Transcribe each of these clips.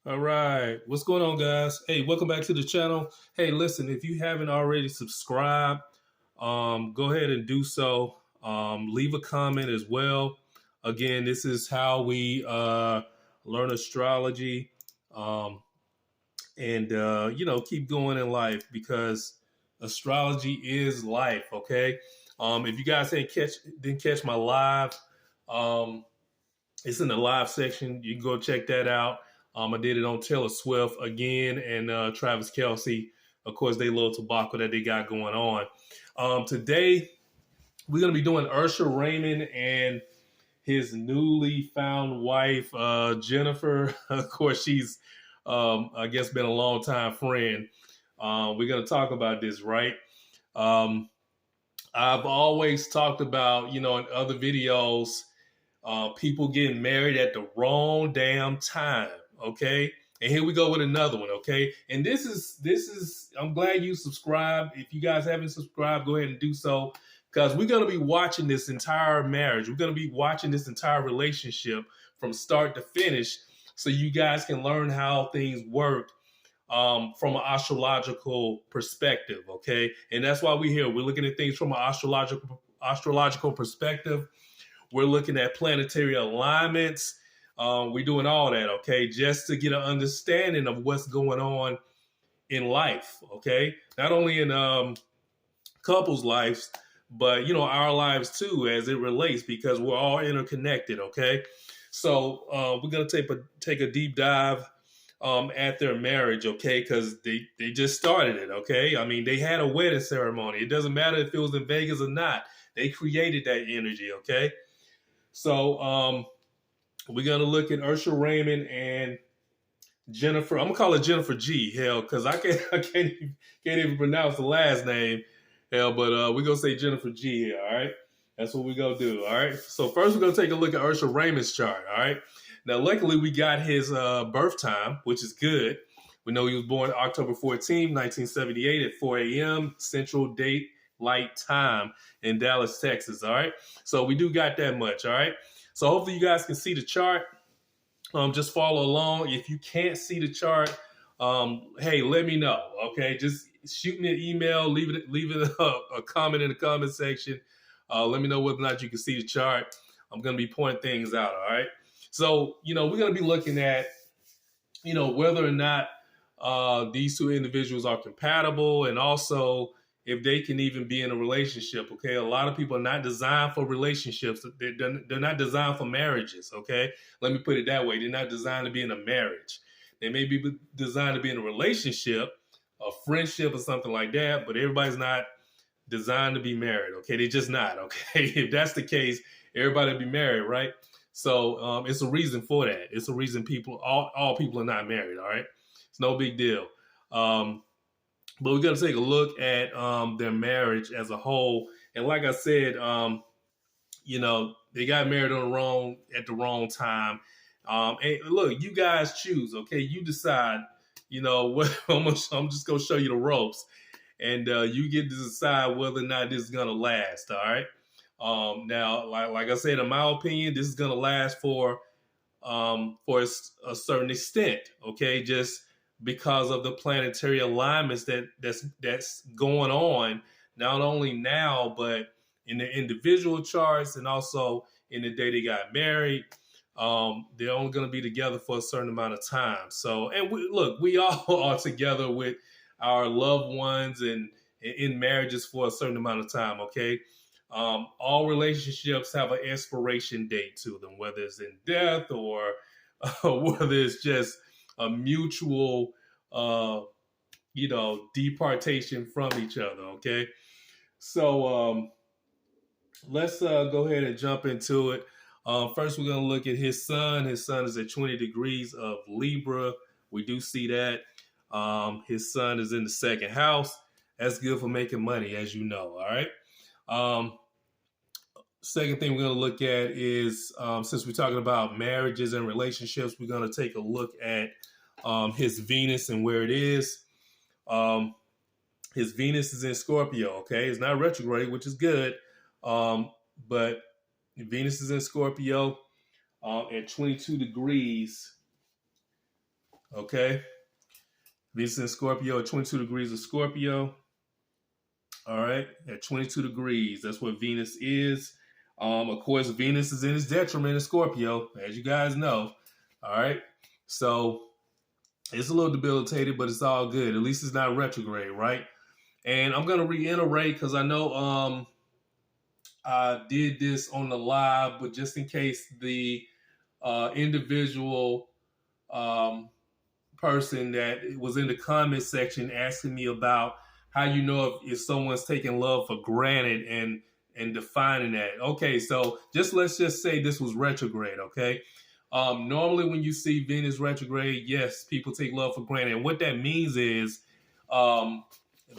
All right. What's going on, guys? Hey, welcome back to the channel. Hey, listen, if you haven't already subscribed, go ahead and do so. Leave a comment as well. Again, this is how we learn astrology and keep going in life because astrology is life, okay? If you guys didn't catch my live, um, it's in the live section. You can go check that out. I did it on Taylor Swift again and Travis Kelsey. Of course, they little tobacco that they got going on. Today, we're going to be doing Usher Raymond and his newly found wife, Jennifer. Of course, she's, I guess, been a long time friend. We're going to talk about this, right? Um, I've always talked about, in other videos, people getting married at the wrong damn time. Okay. And here we go with another one. Okay. And this is, I'm glad you subscribed. If you guys haven't subscribed, go ahead and do so because we're going to be watching this entire marriage. We're going to be watching this entire relationship from start to finish so you guys can learn how things work from an astrological perspective. Okay. And that's why we're here. We're looking at things from an astrological perspective. We're looking at planetary alignments. We're doing all that, okay, just to get an understanding of what's going on in life, okay? Not only in couples' lives, but, our lives too, as it relates, because we're all interconnected, okay? So we're going to take a deep dive at their marriage, okay? Because they just started it, okay? I mean, they had a wedding ceremony. It doesn't matter if it was in Vegas or not. They created that energy, okay? So we're gonna look at Usher Raymond and Jennifer. I'm gonna call her Jennifer G. Hell, because I can't even pronounce the last name. Hell, but we're gonna say Jennifer G here. All right, that's what we're gonna do. All right. So first we're gonna take a look at Usher Raymond's chart. All right. Now, luckily we got his birth time, which is good. We know he was born October 14, 1978 at 4 a.m. Central Daylight Time in Dallas, Texas. All right. So we do got that much. All right. So hopefully you guys can see the chart. Just follow along. If you can't see the chart, hey, let me know. Okay. Just shoot me an email, leave it a comment in the comment section. Let me know whether or not you can see the chart. I'm going to be pointing things out. All right. So, we're going to be looking at, whether or not these two individuals are compatible and also if they can even be in a relationship. Okay. A lot of people are not designed for relationships. They're not designed for marriages. Okay. Let me put it that way. They're not designed to be in a marriage. They may be designed to be in a relationship, a friendship or something like that, but everybody's not designed to be married. Okay. They're just not. Okay. If that's the case, everybody will be married, right? So it's a reason for that. It's a reason all people are not married. All right. It's no big deal. But we're going to take a look at their marriage as a whole. And like I said, they got married at the wrong time. And look, you guys choose, okay? You decide, what I'm just going to show you the ropes. And you get to decide whether or not this is going to last, all right? Now, like I said, in my opinion, this is going to last for a certain extent, okay? Just because of the planetary alignments that's going on, not only now, but in the individual charts and also in the day they got married. They're only going to be together for a certain amount of time. So, and we all are together with our loved ones and in marriages for a certain amount of time, okay? All relationships have an expiration date to them, whether it's in death or whether it's just a mutual, departation from each other. Okay. So let's go ahead and jump into it. First, we're going to look at his sun. His sun is at 20 degrees of Libra. We do see that. His sun is in the second house. That's good for making money, as you know. All right. Second thing we're going to look at is, since we're talking about marriages and relationships, we're going to take a look at his Venus and where it is. His Venus is in Scorpio, okay? It's not retrograde, which is good, but Venus is in Scorpio at 22 degrees Okay. Venus in Scorpio at 22 degrees of Scorpio. All right. At 22 degrees. That's what Venus is. Of course, Venus is in its detriment in Scorpio, as you guys know. All right. So it's a little debilitated, but it's all good. At least it's not retrograde, right? And I'm going to reiterate because I know I did this on the live, but just in case the individual um, person that was in the comment section asking me about how you know if someone's taking love for granted and defining that. Okay, so let's just say this was retrograde, okay? Normally when you see Venus retrograde, yes, people take love for granted. And what that means is um,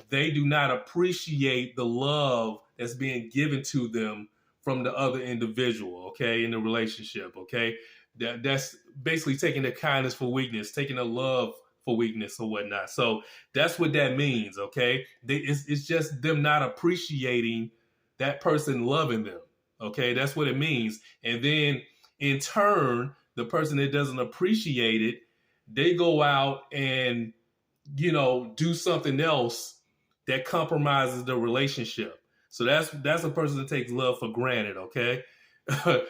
they do not appreciate the love that's being given to them from the other individual, okay, in the relationship, okay? That's basically taking the kindness for weakness, taking the love for weakness or whatnot. So that's what that means, okay? It's just them not appreciating that person loving them, okay? That's what it means. And then in turn, the person that doesn't appreciate it, they go out and, do something else that compromises the relationship. So that's a person that takes love for granted, okay?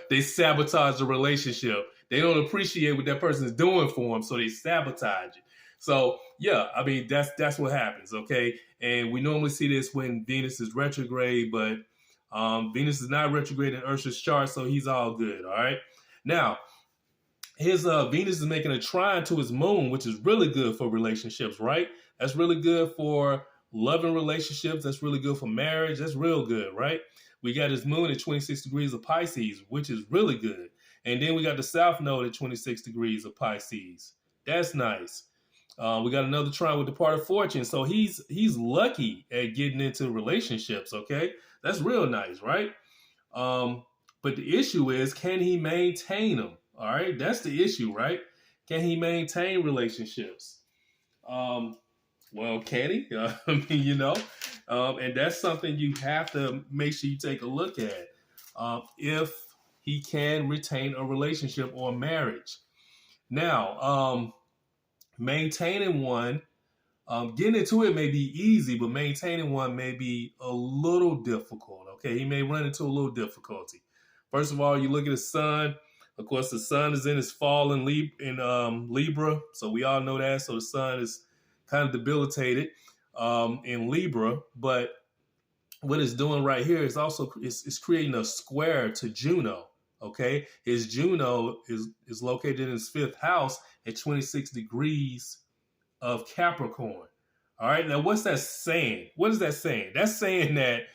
They sabotage the relationship. They don't appreciate what that person is doing for them, so they sabotage it. So yeah, I mean that's what happens, okay? And we normally see this when Venus is retrograde, but Venus is not retrograde in Usher's chart, so he's all good. All right. Now his Venus is making a trine to his moon, which is really good for relationships, right? That's really good for loving relationships. That's really good for marriage. That's real good, right? We got his moon at 26 degrees of Pisces, which is really good. And then we got the south node at 26 degrees of Pisces. That's nice. We got another trine with the part of fortune. So he's lucky at getting into relationships, okay? That's real nice, right? But the issue is, can he maintain them? All right, that's the issue, right? Can he maintain relationships? Well, can he? I mean, and that's something you have to make sure you take a look at. If he can retain a relationship or marriage. Now, maintaining one, getting into it may be easy, but maintaining one may be a little difficult. Okay, he may run into a little difficulty. First of all, you look at the sun. Of course, the sun is in his fall in Libra, so we all know that. So the sun is kind of debilitated in Libra, but what it's doing right here is also it's creating a square to Juno. Okay, his Juno is located in his fifth house at 26 degrees of Capricorn. All right, now what's that saying? What is that saying? That's saying that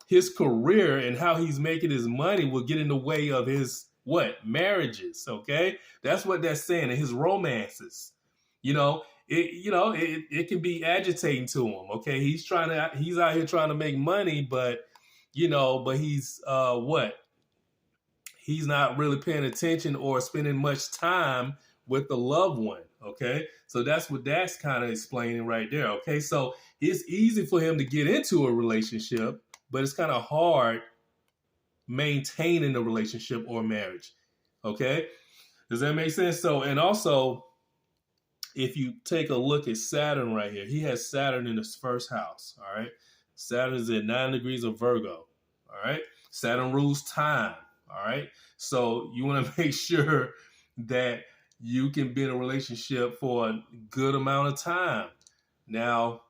his career and how he's making his money will get in the way of his marriages. Okay, that's what that's saying. And his romances, it can be agitating to him. Okay, he's out here trying to make money, but he's he's not really paying attention or spending much time with the loved one. Okay, so that's what that's kind of explaining right there. Okay, so it's easy for him to get into a relationship, but it's kind of hard maintaining a relationship or marriage. Okay, does that make sense? So, and also, if you take a look at Saturn right here, he has Saturn in his first house. All right, Saturn is at 9 degrees of Virgo. All right, Saturn rules time. All right, so you want to make sure that you can be in a relationship for a good amount of time. Now,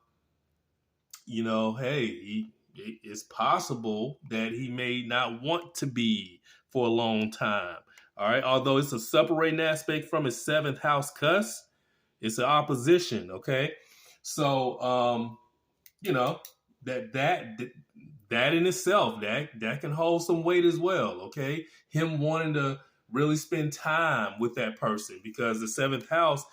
hey, it's possible that he may not want to be for a long time. All right, although it's a separating aspect from his seventh house cusp, it's an opposition. Okay, so that in itself that can hold some weight as well. Okay, him wanting to really spend time with that person because the seventh house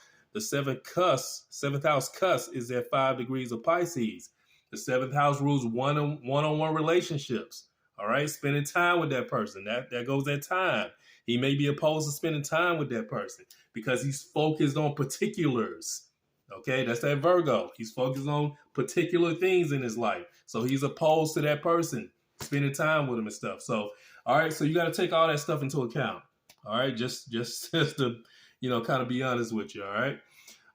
cusp is at 5 degrees of Pisces. The seventh house rules one-on-one relationships. All right, spending time with that person. That goes at time. He may be opposed to spending time with that person because he's focused on particulars. Okay, that's that Virgo. He's focused on particular things in his life. So he's opposed to that person spending time with him and stuff. So, all right, so you got to take all that stuff into account. All right, just to, kind of be honest with you. All right.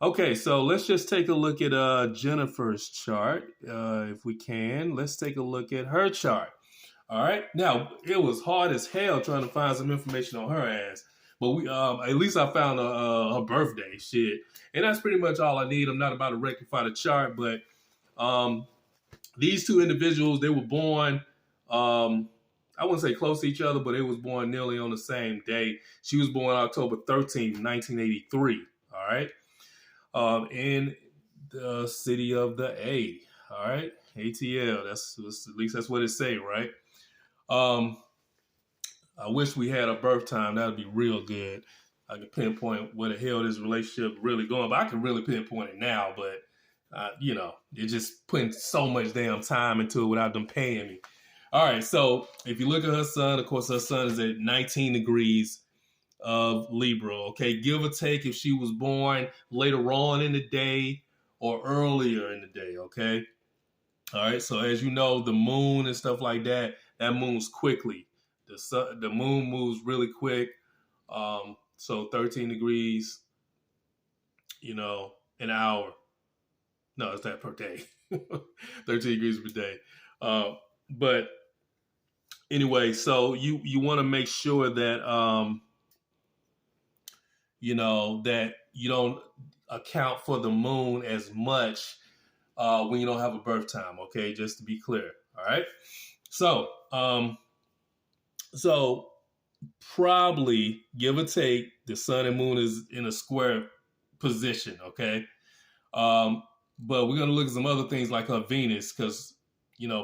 Okay, so let's just take a look at Jennifer's chart, if we can. Let's take a look at her chart. All right. Now it was hard as hell trying to find some information on her ass, but we at least I found her birthday shit, and that's pretty much all I need. I'm not about to rectify the chart, but um, these two individuals, they were born. I wouldn't say close to each other, but they was born nearly on the same day. She was born October 13th, 1983. All right. In the city of the A. All right, ATL. That's at least that's what it say, right? I wish we had a birth time. That'd be real good. I can pinpoint where the hell this relationship really going, but I can really pinpoint it now. But you're just putting so much damn time into it without them paying me. All right, so if you look at her sun, of course, her sun is at 19 degrees of Libra. Okay, give or take if she was born later on in the day or earlier in the day. Okay. All right. So as you know, the moon and stuff like that, that moves quickly. The moon moves really quick. So 13 degrees, an hour. No, it's that per day. 13 degrees per day. But anyway, so you want to make sure that that you don't account for the moon as much when you don't have a birth time. Okay, just to be clear. All right. So probably give or take, the sun and moon is in a square position. Okay. But we're gonna look at some other things like her Venus, because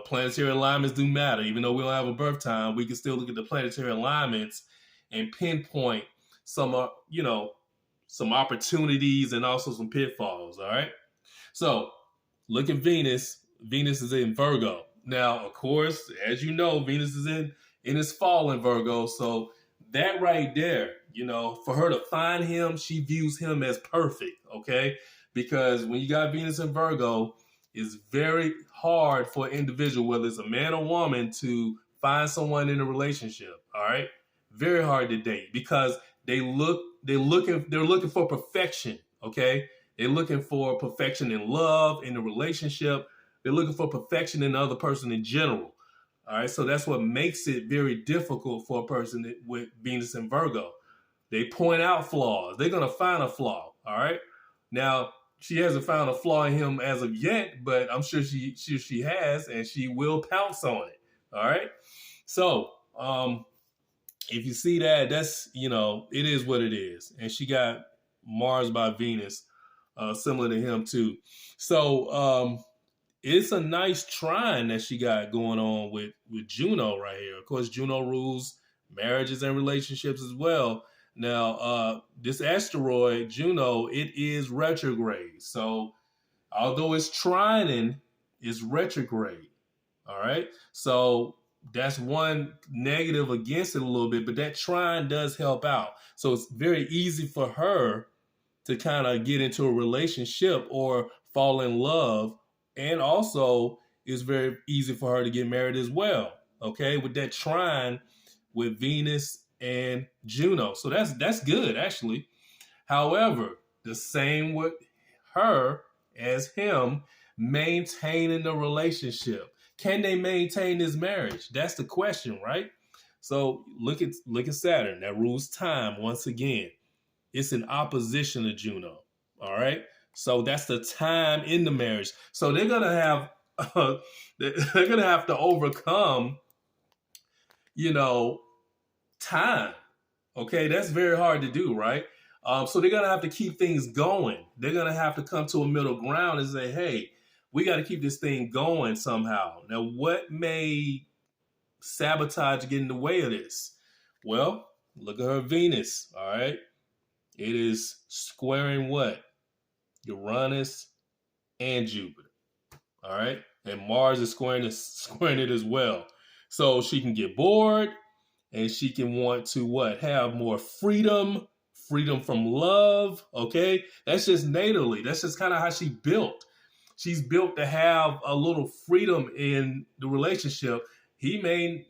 planetary alignments do matter. Even though we don't have a birth time, we can still look at the planetary alignments and pinpoint some some opportunities and also some pitfalls. All right. So look at Venus. Venus is in Virgo. Now, of course, as you know, Venus is in its fall in Virgo. So that right there, for her to find him, she views him as perfect. Okay. Because when you got Venus in Virgo, it's very hard for an individual, whether it's a man or woman, to find someone in a relationship. All right. Very hard to date because they're looking for perfection. Okay. They're looking for perfection in love, in the relationship. They're looking for perfection in the other person in general. All right. So that's what makes it very difficult for a person with Venus and Virgo. They point out flaws. They're going to find a flaw. All right. Now, she hasn't found a flaw in him as of yet, but I'm sure she has, and she will pounce on it. All right. So, if you see that, that's, it is what it is. And she got Mars by Venus, similar to him too. So, it's a nice trine that she got going on with Juno right here. Of course, Juno rules marriages and relationships as well. Now, this asteroid, Juno, it is retrograde. So, although it's trining, it's retrograde. All right. So, that's one negative against it a little bit, but that trine does help out. So, it's very easy for her to kind of get into a relationship or fall in love. And also, it's very easy for her to get married as well. Okay. With that trine with Venus and Juno. So that's good, actually. However, the same with her as him, maintaining the relationship. Can they maintain this marriage? That's the question, right? So look at Saturn. That rules time once again. It's in opposition to Juno. All right. So that's the time in the marriage. So they're gonna have to overcome, time. Okay, that's very hard to do, right? So they're gonna have to keep things going. They're gonna have to come to a middle ground and say, "Hey, we got to keep this thing going somehow." Now, what may sabotage get in the way of this? Well, look at her Venus. All right, it is squaring what? Uranus and Jupiter. All right, and Mars is squaring it as well. So she can get bored. And she can want to what? Have more freedom from love. Okay. That's just natally. That's just kind of how she built. She's built to have a little freedom in the relationship. He may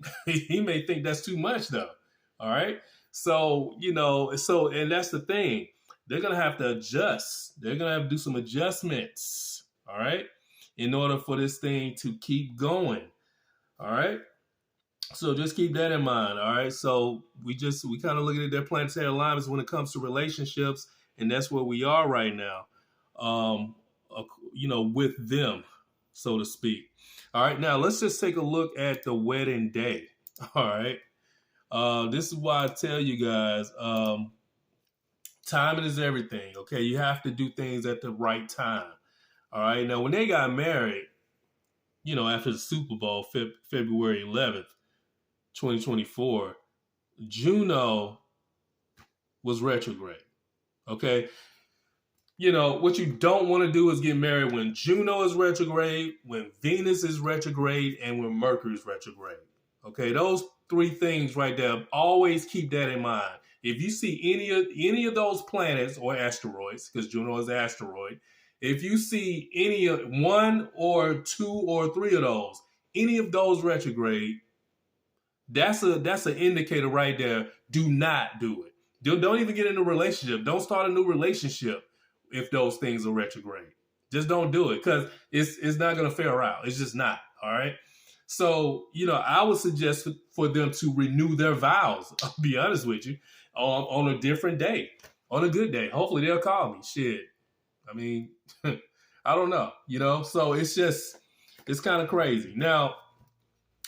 think that's too much though. All right. So, and that's the thing. they're going to have to adjust. They're going to have to do some adjustments, all right, in order for this thing to keep going, all right? So just keep that in mind, all right? So we kind of looking at their planetary alignments when it comes to relationships, and that's where we are right now, um, with them, so to speak. All right, now let's just take a look at the wedding day, all right? This is why I tell you guys, timing is everything, okay? You have to do things at the right time, all right? Now, when they got married, after the Super Bowl, February 11th, 2024, Juno was retrograde, okay? What you don't want to do is get married when Juno is retrograde, when Venus is retrograde, and when Mercury is retrograde. Okay, those three things right there, always keep that in mind. If you see any of those planets or asteroids, because Juno is an asteroid, if you see any of one or two or three of those, any of those retrograde, that's an indicator right there. Do not do it. Don't even get in a relationship. Don't start a new relationship if those things are retrograde. Just don't do it, because it's not going to fare out. It's just not. All right. So, I would suggest for them to renew their vows. I'll be honest with you, on a different day, on a good day. Hopefully they'll call me. Shit. I mean, I don't know, so it's kind of crazy. Now,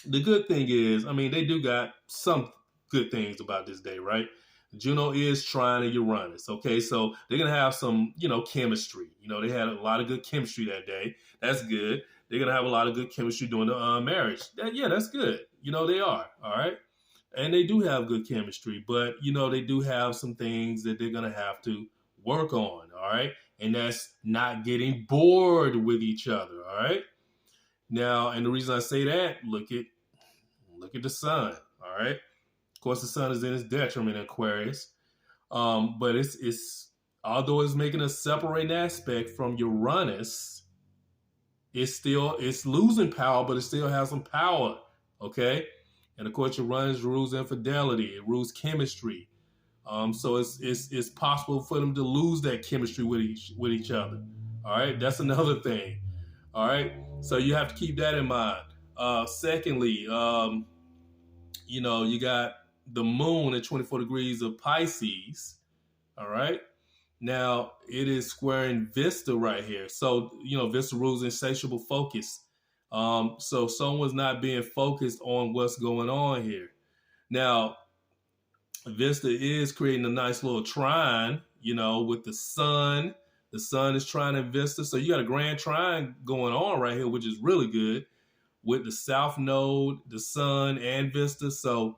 the good thing is, they do got some good things about this day, right? Juno is trine to Uranus. Okay, so they're gonna have some, chemistry. They had a lot of good chemistry that day. That's good. They're gonna have a lot of good chemistry during the marriage. That's good. They are. All right, and they do have good chemistry, but they do have some things that they're gonna have to work on. All right, and that's not getting bored with each other. All right. Now, and the reason I say that, look at the sun. All right. Of course, the sun is in its detriment in Aquarius, but it's although it's making a separating aspect from Uranus, it's losing power, but it still has some power. Okay, and of course, Uranus rules infidelity. It rules chemistry. So it's possible for them to lose that chemistry with each other. All right, that's another thing. All right, so you have to keep that in mind. Secondly, you got the moon at 24 degrees of Pisces. All right. Now it is squaring Vista right here. So, Vista rules insatiable focus. So someone's not being focused on what's going on here. Now, Vista is creating a nice little trine, with the sun. The sun is trining Vista. So you got a grand trine going on right here, which is really good, with the South Node, the sun, and Vista. So,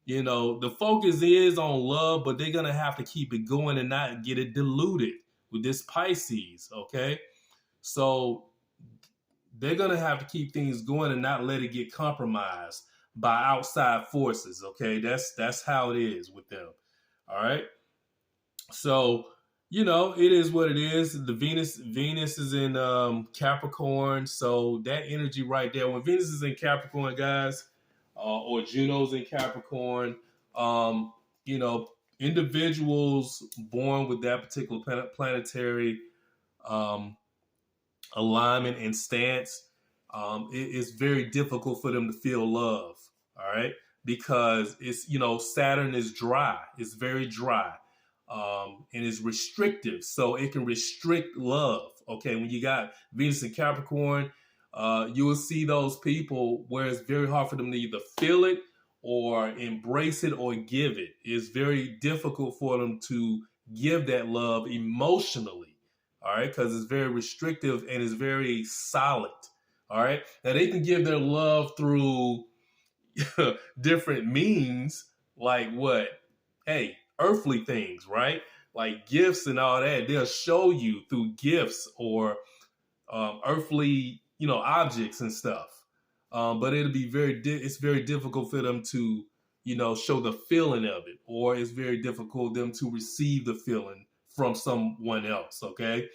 the focus is on love, but they're going to have to keep it going and not get it diluted with this Pisces, okay? So they're going to have to keep things going and not let it get compromised by outside forces, okay? That's how it is with them, all right? So, it is what it is. The Venus is in Capricorn, so that energy right there, when Venus is in Capricorn, guys, or Juno's in Capricorn, individuals born with that particular planetary alignment and stance, it's very difficult for them to feel love, all right? Because it's, Saturn is dry. It's very dry. And it's restrictive, so it can restrict love. Okay, when you got Venus and Capricorn, you will see those people where it's very hard for them to either feel it or embrace it or give it. It's very difficult for them to give that love emotionally, all right, because it's very restrictive and it's very solid, all right. Now they can give their love through different means, like what? Hey, earthly things, right? Like gifts and all that. They'll show you through gifts or earthly, objects and stuff. But it'll be it's very difficult for them to, show the feeling of it, or it's very difficult for them to receive the feeling from someone else. Okay.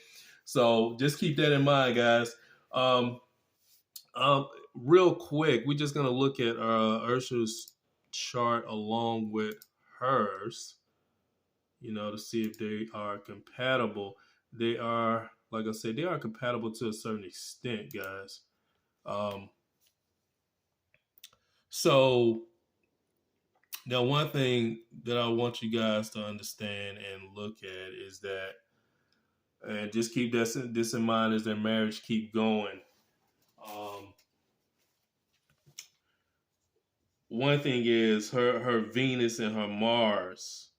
So just keep that in mind, guys. Real quick, we're just going to look at Ursula's chart along with hers. to see if they are compatible. They are, like I said, they are compatible to a certain extent, guys. Um, so now, one thing that I want you guys to understand and look at is that, and just keep this in mind as their marriage keep going. Um, One thing is her Venus and her Mars,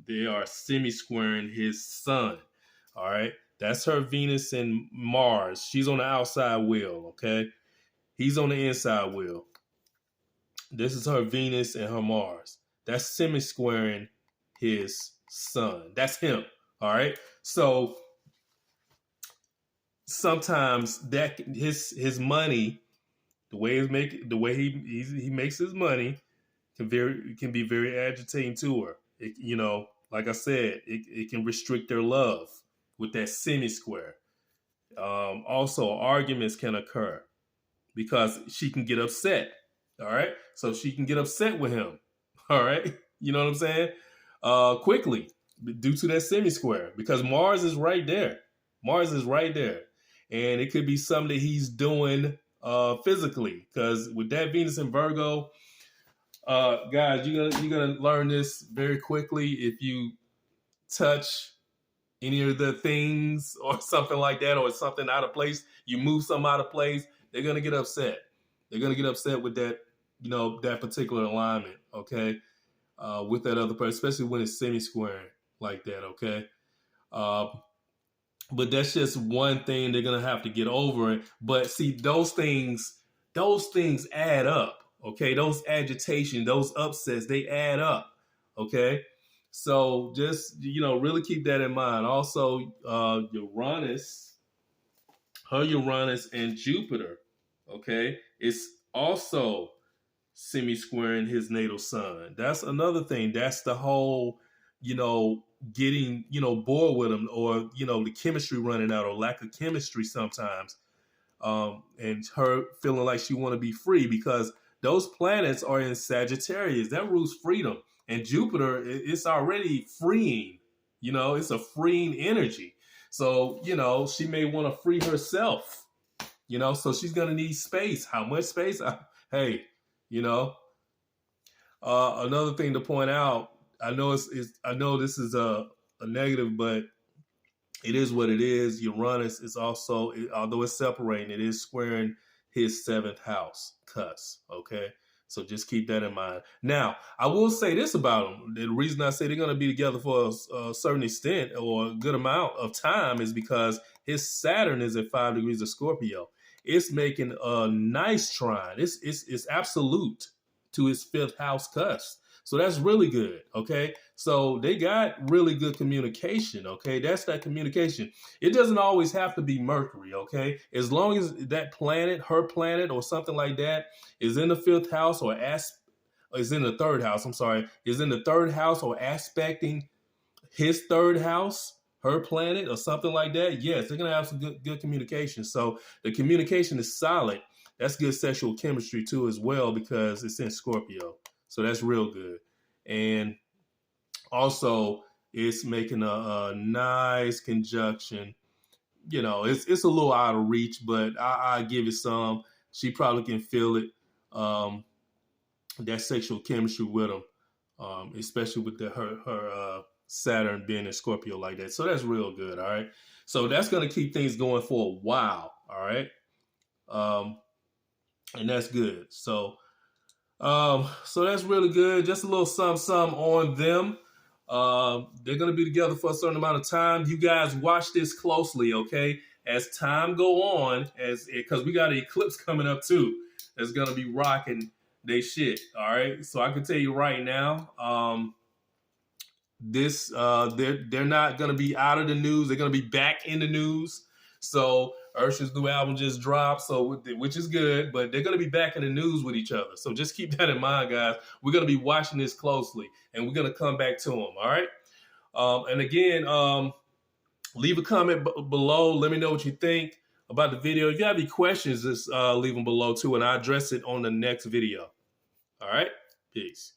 they are semi-squaring his sun. All right, that's her Venus and Mars. She's on the outside wheel. Okay, he's on the inside wheel. This is her Venus and her Mars. That's semi-squaring his sun. That's him. All right. So sometimes that his money, the way he makes his money can be very agitating to her. Like I said, it can restrict their love with that semi-square. Also, arguments can occur because she can get upset. All right. So she can get upset with him. All right. You know what I'm saying? Quickly, due to that semi-square, because Mars is right there. Mars is right there. And it could be something that he's doing physically. Because with that Venus in Virgo, guys, you're gonna learn this very quickly. If you touch any of the things or something like that, or something out of place, you move something out of place, they're gonna get upset. They're gonna get upset with that, that particular alignment. Okay, with that other person, especially when it's semi-squaring like that. Okay, but that's just one thing they're gonna have to get over it. But see, those things add up. Okay, those agitation, those upsets, they add up. Okay, so just really keep that in mind. Also, Uranus and Jupiter. Okay, it's also semi-squaring his natal sun. That's another thing. That's the whole, getting, bored with him, or, the chemistry running out, or lack of chemistry sometimes. And her feeling like she want to be free because those planets are in Sagittarius. That rules freedom. And Jupiter, it's already freeing. It's a freeing energy. So, she may want to free herself, so she's going to need space. How much space? Hey, another thing to point out, I know I know this is a negative, but it is what it is. Uranus is also, although it's separating, it is squaring his 7th house cusp. Okay, so just keep that in mind. Now, I will say this about them. The reason I say they're going to be together for a certain extent or a good amount of time is because his Saturn is at 5 degrees of Scorpio. It's making a nice trine. It's absolute to his 5th house cusp. So that's really good. Okay. So they got really good communication. Okay. That's that communication. It doesn't always have to be Mercury. Okay. As long as that planet, her planet, or something like that is in the 5th house or is in the 3rd house. I'm sorry. Is in the 3rd house or aspecting his 3rd house, her planet, or something like that. Yes, they're going to have some good communication. So the communication is solid. That's good sexual chemistry too, as well, because it's in Scorpio. So that's real good. And also, it's making a nice conjunction. It's a little out of reach, but I give it some. She probably can feel it, that sexual chemistry with him, especially with her Saturn being in Scorpio like that. So that's real good, all right? So that's going to keep things going for a while, all right? And that's good. So that's really good. Just a little something on them. They're going to be together for a certain amount of time. You guys watch this closely, okay? As time go on, because we got an eclipse coming up too. That's going to be rocking they shit, all right? So I can tell you right now, they're not going to be out of the news. They're going to be back in the news. So Usher's new album just dropped, which is good, but they're going to be back in the news with each other. So just keep that in mind, guys. We're going to be watching this closely, and we're going to come back to them, all right? And again, leave a comment below. Let me know what you think about the video. If you have any questions, just leave them below, too, and I'll address it on the next video. All right? Peace.